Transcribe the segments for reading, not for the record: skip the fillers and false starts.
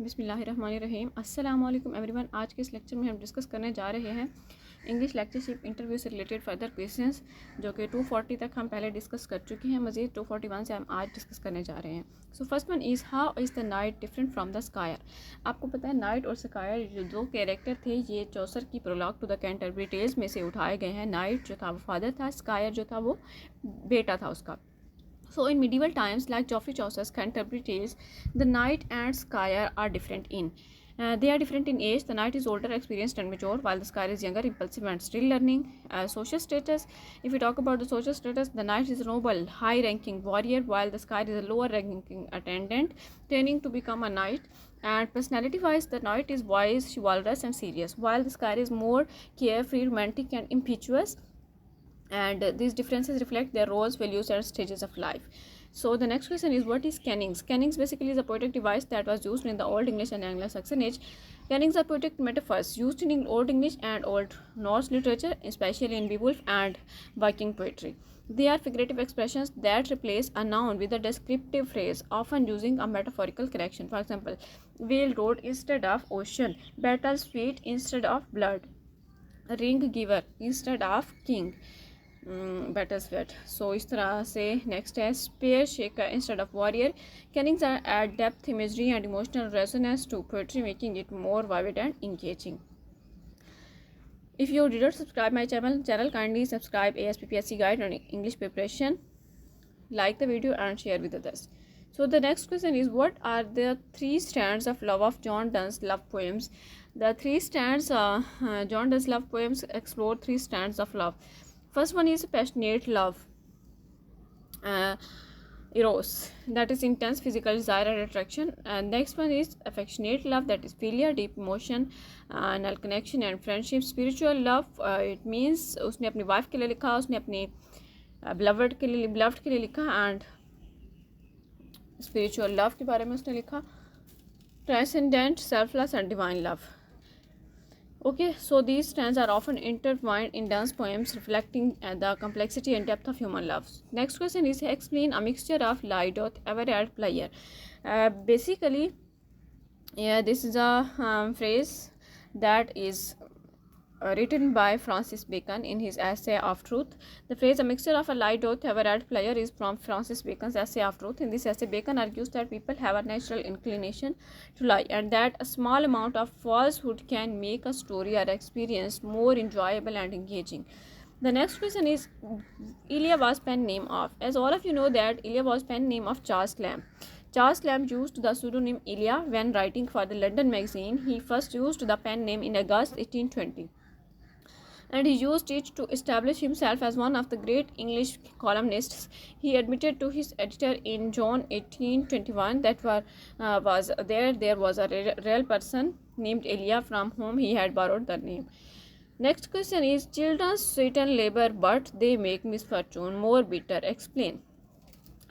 बिस्मिल्लाहिर्रहमानिर्रहीम। अस्सलाम वालेकुम एवरीवन। आज के इस लेक्चर में हम डिस्कस करने जा रहे हैं इंग्लिश लेक्चरशिप इंटरव्यू से रिलेटेड फर्दर क्वेश्चंस, जो कि 240 तक हम पहले डिस्कस कर चुके हैं। मज़ीद 241 से हम आज डिस्कस करने जा रहे हैं। So first one is how is the night different from the square. आपको पता है नाइट और स्कायर जो दो कैरेक्टर थे, ये चौसर की prologue to the Canterbury Tales में से उठाए गए हैं। नाइट जो था वो फादर था, स्कायर जो था वो बेटा था उसका। So in medieval times, like Geoffrey Chaucer's Canterbury Tales, the knight and squire are different in. They are different in age. The knight is older, experienced, and mature, while the squire is younger, impulsive, and still learning. Social status. If we talk about the social status, the knight is a noble, high-ranking warrior, while the squire is a lower-ranking attendant, training to become a knight. And personality-wise, the knight is wise, chivalrous, and serious, while the squire is more carefree, romantic, and impetuous. And these differences reflect their roles, values, and stages of life. So the next question is, what is cannings? Cannings basically is a poetic device that was used in the Old English and Anglo-Saxon age. Cannings are poetic metaphors used in Old English and Old Norse literature, especially in Beowulf and Viking poetry. They are figurative expressions that replace a noun with a descriptive phrase, often using a metaphorical connection. For example, whale road instead of ocean, battle sweet instead of blood, ring giver instead of king, better sweat. So इस तरह से next है spear shaker instead of warrior. Kennings are add depth, imagery and emotional resonance to poetry, making it more wide and engaging. If you did not subscribe my channel, kindly subscribe ASPPSC guide on English preparation. Like the video and share with others. So the next question is, what are the three strands of love of John Donne's love poems? The three strands, John Donne's love poems explore three strands of love. First one is passionate love, eros, that is intense physical desire and attraction. And next one is affectionate love, that is filial, deep emotion, anal connection and friendship. Spiritual love, it means उसने अपनी wife के लिए लिखा, उसने अपनी beloved के लिए लिखा. एंड स्पिरिचुअल लव के बारे में उसने लिखा transcendent, selfless and divine love. Okay, so these strands are often intertwined in Donne's poems, reflecting the complexity and depth of human love. Next question is, explain a mixture of lie, doth, everard, player. Basically, this is a phrase that is written by Francis Bacon in his Essay of Truth. The phrase "a mixture of a lie, doth, everard, player" is from Francis Bacon's Essay of Truth. In this essay, Bacon argues that people have a natural inclination to lie, and that a small amount of falsehood can make a story or experience more enjoyable and engaging. The next question is, Elia was pen name of. As all of you know that Elia was pen name of Charles Lamb. Charles Lamb used the pseudonym Elia when writing for the London magazine. He first used the pen name in August 1820. And he used it to establish himself as one of the great English columnists. He admitted to his editor in June 1821 that there was a real person named Elia from whom he had borrowed the name. Next question is, children sweeten labor, but they make misfortune more bitter. Explain.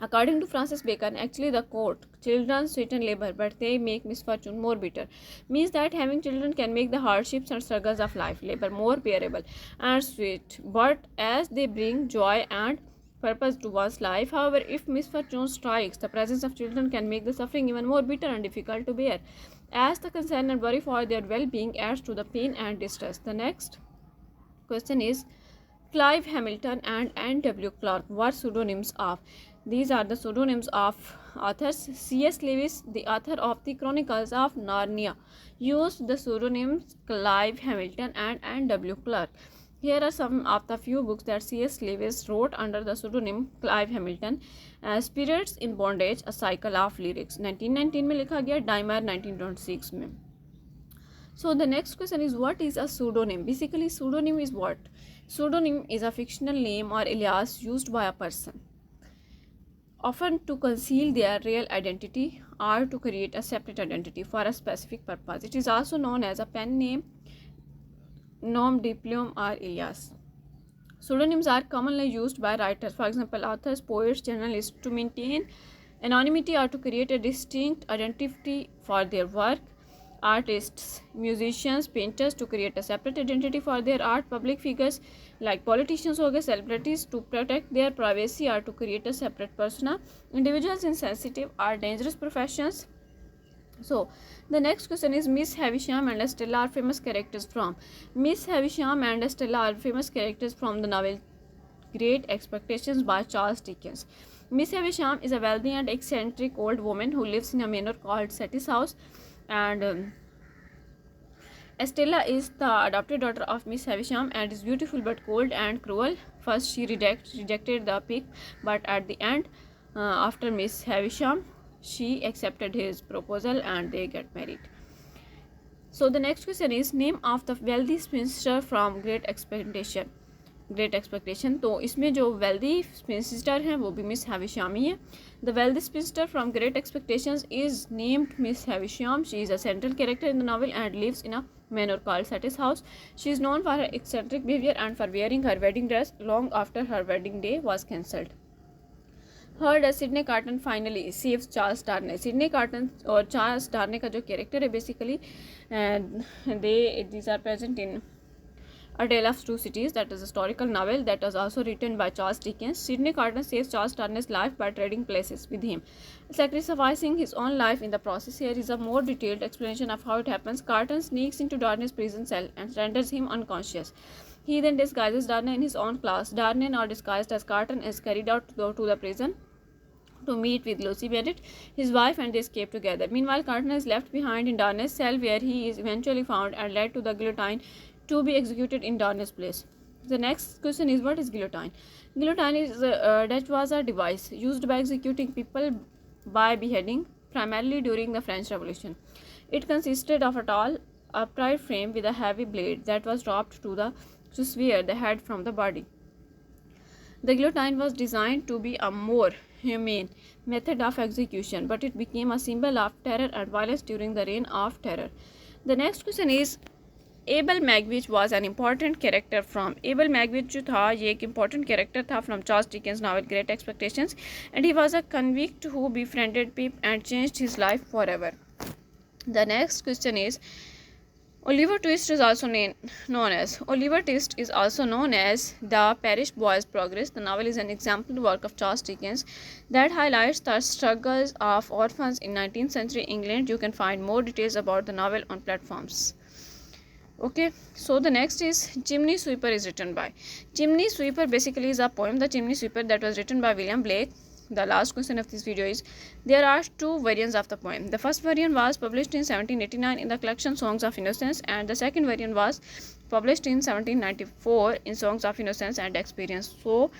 According to Francis Bacon, actually the quote, children sweeten labor, but they make misfortune more bitter, means that having children can make the hardships and struggles of labor more bearable and sweet, but as they bring joy and purpose to one's life. However, if misfortune strikes, the presence of children can make the suffering even more bitter and difficult to bear, as the concern and worry for their well-being adds to the pain and distress. The next question is, Clive Hamilton and N.W. Clark were pseudonyms of. These are the pseudonyms of authors. C.S. Lewis, the author of the Chronicles of Narnia, used the pseudonyms Clive Hamilton and N.W. Clark. Here are some of the few books that C.S. Lewis wrote under the pseudonym Clive Hamilton. Spirits in Bondage, A Cycle of Lyrics, 1919 में लिखा गया, Dimer 1926 में. So the next question is, what is a pseudonym? Basically, pseudonym is what? Pseudonym is a fictional name or alias used by a person, often to conceal their real identity or to create a separate identity for a specific purpose. It is also known as a pen name, nom de plume, or alias. Pseudonyms are commonly used by writers, for example, authors, poets, journalists, to maintain anonymity or to create a distinct identity for their work. Artists, musicians, painters, to create a separate identity for their art. Public figures like politicians or celebrities, to protect their privacy or to create a separate persona. Individuals in sensitive or dangerous professions So the next question is Miss Havisham and Estella are famous characters from. Miss Havisham and Estella are famous characters from the novel Great Expectations by Charles Dickens. Miss Havisham is a wealthy and eccentric old woman who lives in a manor called Setty's House, and Estella is the adopted daughter of Miss Havisham and is beautiful but cold and cruel. First, she rejected the pig, but at the end, after Miss Havisham, she accepted his proposal and they get married. So the next question is name of the wealthy spinster from Great Expectation. Great expectation, तो इसमें जो wealthy sphincter हैं वो भी miss Havisham ही है. The wealthy spinster from Great Expectations is named Miss Havisham. She is a central character in the novel and lives in a manor called Setty's House. She is known for her eccentric behavior and for wearing her wedding dress long after her wedding day was cancelled. Her does Sidney Carton finally saves Charles Darnay. Sidney Carton और Charles Darnay का जो character है basically these are present in A Tale of Two Cities, that is a historical novel that was also written by Charles Dickens. Sidney Carton saves Charles Darnay's life by trading places with him, sacrificing his own life in the process. Here is a more detailed explanation of how it happens. Carton sneaks into Darnay's prison cell and renders him unconscious. He then disguises Darnay in his own class. Darnay, now disguised as Carton, is carried out to the prison to meet with Lucy Bennet, his wife, and they escape together. Meanwhile, Carton is left behind in Darnay's cell, where he is eventually found and led to the guillotine to be executed in Darnay's place. The next question is what is guillotine? Guillotine is that was a device used by executing people by beheading, primarily during the French Revolution. It consisted of a tall, upright frame with a heavy blade that was dropped to sever the head from the body. The guillotine was designed to be a more humane method of execution, but it became a symbol of terror and violence during the Reign of Terror. The next question is Abel Magwitch was an important character from. Abel Magwitch जो था ये एक important character था from Charles Dickens novel Great Expectations, and he was a convict who befriended Pip and changed his life forever. The next question is Oliver Twist is also known as The Parish Boy's Progress. The novel is an exemplary work of Charles Dickens that highlights the struggles of orphans in 19th century England. You can find more details about the novel on platforms. Okay, so the next is Chimney Sweeper is written by. Chimney Sweeper basically is a poem, The Chimney Sweeper, that was written by William Blake. The last question of this video is there are two variants of the poem. The first variant was published in 1789 in the collection Songs of Innocence, and the second variant was published in 1794 in Songs of Innocence and Experience. So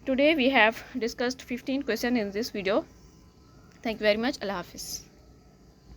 today we have discussed 15 questions in this video. Thank you very much. Allah Hafiz.